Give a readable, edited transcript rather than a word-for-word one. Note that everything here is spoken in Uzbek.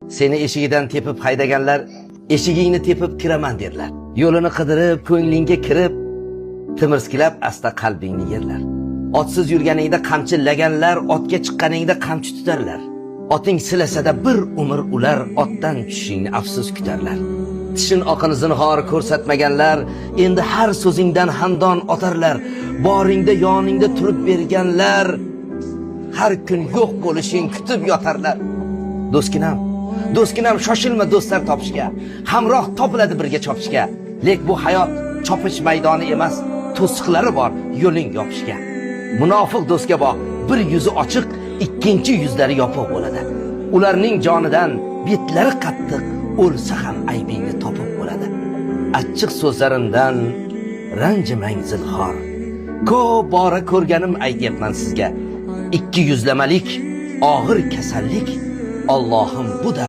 Seni eshigidan tepib haydaganlar eshigingni tepib kiraman derlar. Yo'lini qidirib, ko'nglingga kirib, timirskilab asta qalbingni yerlar. Otsiz yurganingda qamchillaganlar otga chiqqaningda qamchi tutarlar. Oting silasada bir umr ular otdan tushishingni afsus kutarlar. Tishin oqini zinhor ko'rsatmaganlar endi har so'zingdan handon otarlar. Boringda yoningda turib berganlar har kun yo'q bo'lishing kutib yotarlar. Do'stkinam shoshilma do'stlar topishga. Hamroh topiladi birga chopishga. Lek bu hayot chopish maydoni emas, to'siqlari bor yo'ling yopishga. Munofiq do'stga boq, bir yuzi ochiq, ikkinchi yuzlari yopiq bo'ladi. Ularning jonidan betlari qattiq, o'lsa ham aybingni topib bo'ladi. Achchiq so'zlarimdan ranjimang zinhor. Ko'p bora ko'rganim aytyapman sizga. Ikki yuzlamalik og'ir kasallik, Allohim bu